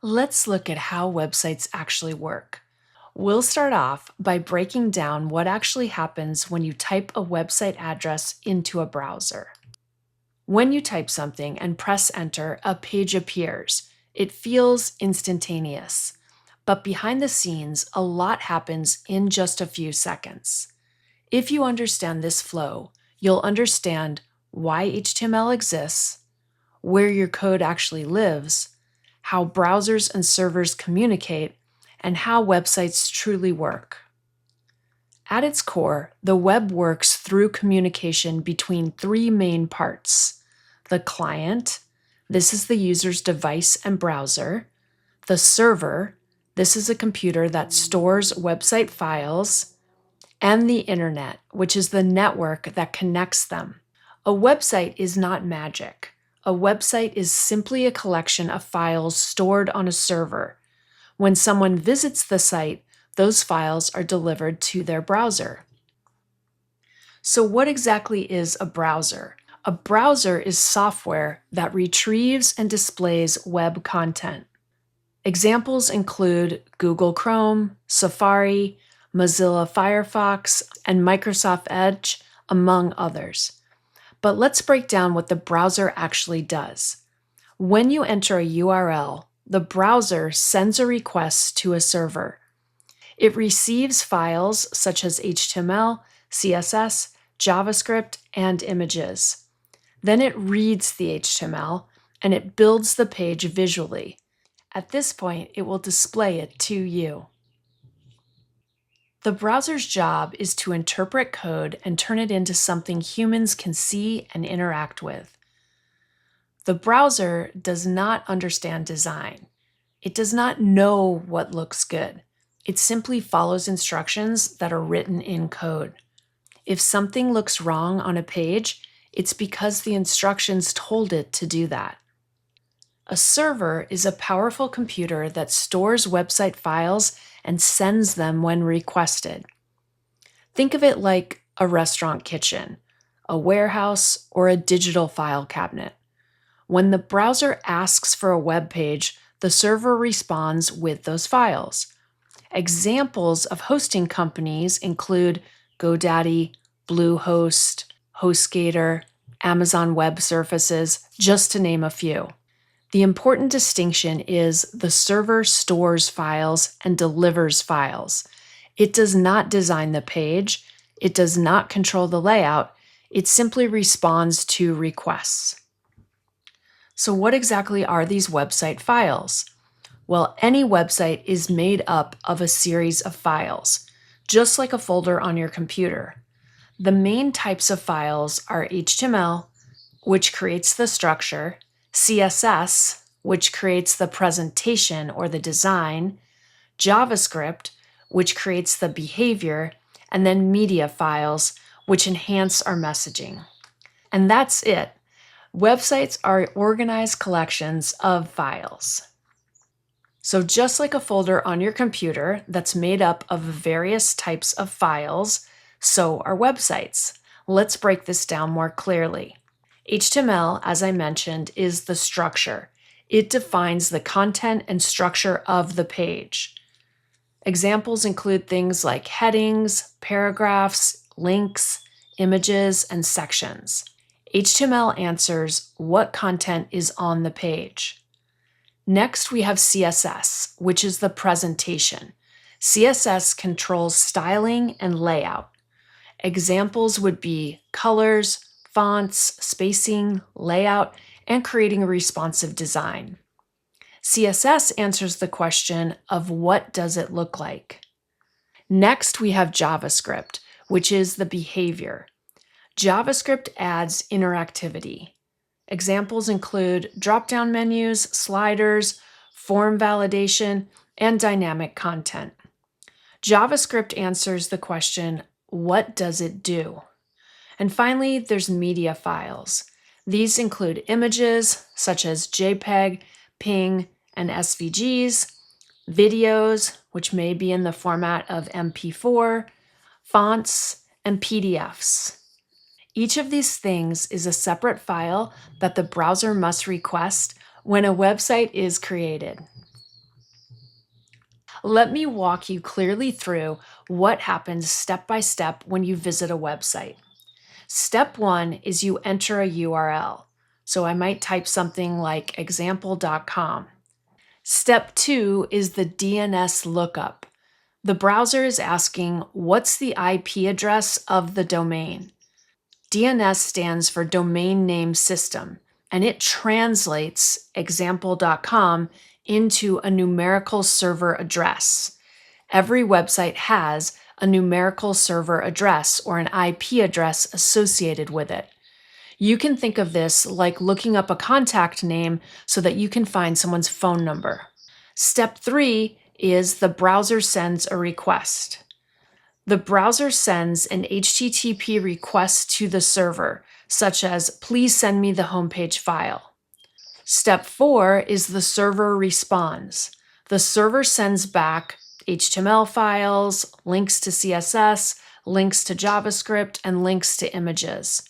Let's look at how websites actually work. We'll start off by breaking down what actually happens when you type a website address into a browser. When you type something and press enter, a page appears. It feels instantaneous. But behind the scenes, a lot happens in just a few seconds. If you understand this flow, you'll understand why HTML exists, where your code actually lives, how browsers and servers communicate, and how websites truly work. At its core, the web works through communication between three main parts: the client, this is the user's device and browser; the server, this is a computer that stores website files; and the internet, which is the network that connects them. A website is not magic. A website is simply a collection of files stored on a server. When someone visits the site, those files are delivered to their browser. So what exactly is a browser? A browser is software that retrieves and displays web content. Examples include Google Chrome, Safari, Mozilla Firefox, and Microsoft Edge, among others. But let's break down what the browser actually does. When you enter a URL, the browser sends a request to a server. It receives files such as HTML, CSS, JavaScript, and images. Then it reads the HTML and it builds the page visually. At this point, it will display it to you. The browser's job is to interpret code and turn it into something humans can see and interact with. The browser does not understand design. It does not know what looks good. It simply follows instructions that are written in code. If something looks wrong on a page, it's because the instructions told it to do that. A server is a powerful computer that stores website files and sends them when requested. Think of it like a restaurant kitchen, a warehouse, or a digital file cabinet. When the browser asks for a web page, the server responds with those files. Examples of hosting companies include GoDaddy, Bluehost, HostGator, Amazon Web Services, just to name a few. The important distinction is the server stores files and delivers files. It does not design the page. It does not control the layout. It simply responds to requests. So what exactly are these website files? Well, any website is made up of a series of files, just like a folder on your computer. The main types of files are HTML, which creates the structure, CSS, which creates the presentation or the design, JavaScript, which creates the behavior, and then media files, which enhance our messaging. And that's it. Websites are organized collections of files. So just like a folder on your computer that's made up of various types of files, so are websites. Let's break this down more clearly. HTML, as I mentioned, is the structure. It defines the content and structure of the page. Examples include things like headings, paragraphs, links, images, and sections. HTML answers what content is on the page. Next, we have CSS, which is the presentation. CSS controls styling and layout. Examples would be colors, fonts, spacing, layout, and creating a responsive design. CSS answers the question of what does it look like. Next, we have JavaScript, which is the behavior. JavaScript adds interactivity. Examples include drop-down menus, sliders, form validation, and dynamic content. JavaScript answers the question, what does it do? And finally, there's media files. These include images such as JPEG, PNG, and SVGs, videos, which may be in the format of MP4, fonts, and PDFs. Each of these things is a separate file that the browser must request when a website is created. Let me walk you clearly through what happens step by step when you visit a website. Step 1 is you enter a URL. So I might type something like example.com. Step 2 is the DNS lookup. The browser is asking, what's the IP address of the domain? DNS stands for Domain Name System, and it translates example.com into a numerical server address. Every website has a numerical server address or an IP address associated with it. You can think of this like looking up a contact name so that you can find someone's phone number. Step 3 is the browser sends a request. The browser sends an HTTP request to the server, such as, please send me the homepage file. Step 4 is the server responds. The server sends back HTML files, links to CSS, links to JavaScript, and links to images.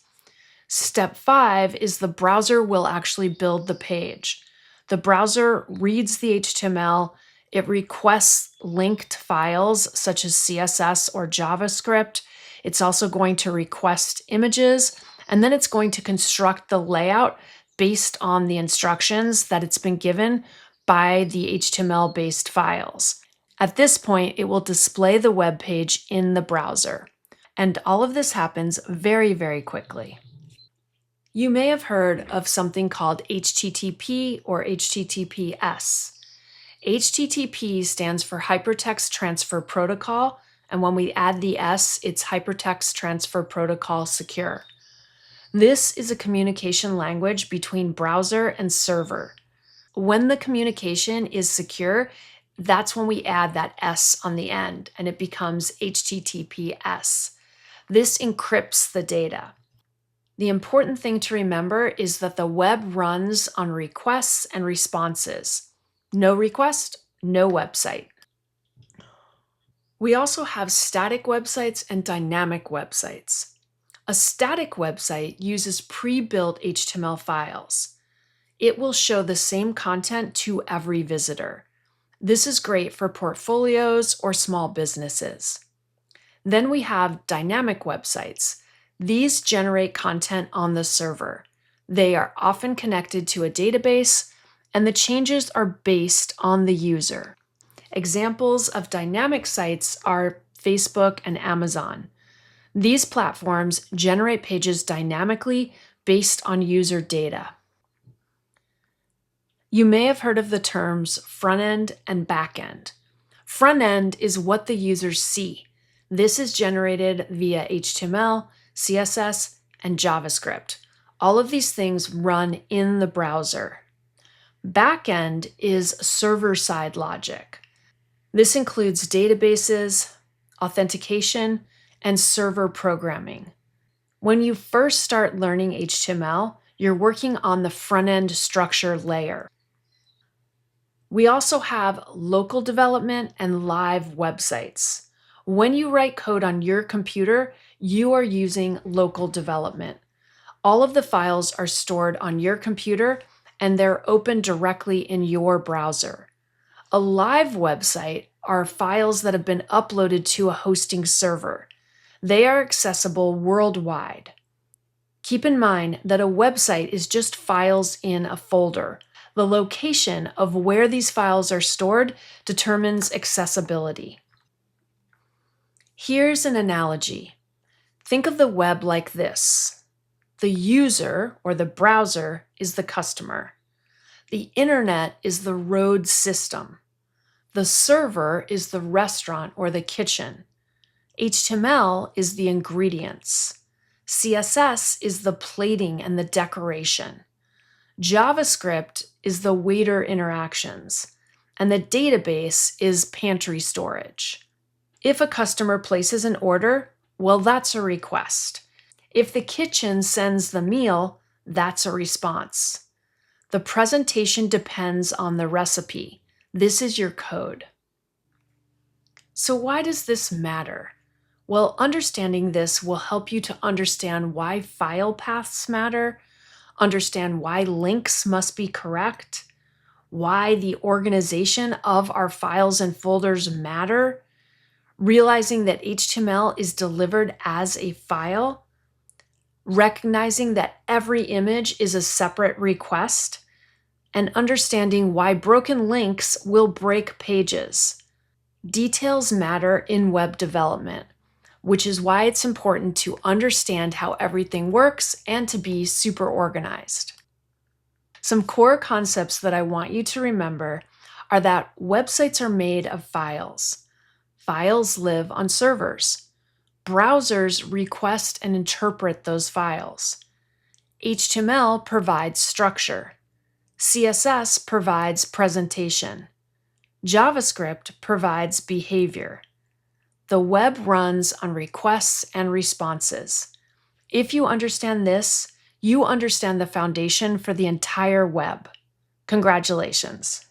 Step 5 is the browser will actually build the page. The browser reads the HTML, it requests linked files such as CSS or JavaScript. It's also going to request images, and then it's going to construct the layout based on the instructions that it's been given by the HTML-based files. At this point, it will display the web page in the browser. And all of this happens very, very quickly. You may have heard of something called HTTP or HTTPS. HTTP stands for Hypertext Transfer Protocol, and when we add the S, it's Hypertext Transfer Protocol Secure. This is a communication language between browser and server. When the communication is secure, that's when we add that S on the end, and it becomes HTTPS. This encrypts the data. The important thing to remember is that the web runs on requests and responses. No request, no website. We also have static websites and dynamic websites. A static website uses pre-built HTML files. It will show the same content to every visitor. This is great for portfolios or small businesses. Then we have dynamic websites. These generate content on the server. They are often connected to a database, and the changes are based on the user. Examples of dynamic sites are Facebook and Amazon. These platforms generate pages dynamically based on user data. You may have heard of the terms front-end and back-end. Front-end is what the users see. This is generated via HTML, CSS, and JavaScript. All of these things run in the browser. Backend is server-side logic. This includes databases, authentication, and server programming. When you first start learning HTML, you're working on the front-end structure layer. We also have local development and live websites. When you write code on your computer, you are using local development. All of the files are stored on your computer and they're open directly in your browser. A live website are files that have been uploaded to a hosting server. They are accessible worldwide. Keep in mind that a website is just files in a folder. The location of where these files are stored determines accessibility. Here's an analogy. Think of the web like this. The user, or the browser, is the customer. The internet is the road system. The server is the restaurant or the kitchen. HTML is the ingredients. CSS is the plating and the decoration. JavaScript is the waiter interactions. And the database is pantry storage. If a customer places an order, well, that's a request. If the kitchen sends the meal, that's a response. The presentation depends on the recipe. This is your code. So why does this matter? Well, understanding this will help you to understand why file paths matter, understand why links must be correct, why the organization of our files and folders matter, realizing that HTML is delivered as a file, recognizing that every image is a separate request, and understanding why broken links will break pages. Details matter in web development, which is why it's important to understand how everything works and to be super organized. Some core concepts that I want you to remember are that websites are made of files. Files live on servers. Browsers request and interpret those files. HTML provides structure. CSS provides presentation. JavaScript provides behavior. The web runs on requests and responses. If you understand this, you understand the foundation for the entire web. Congratulations.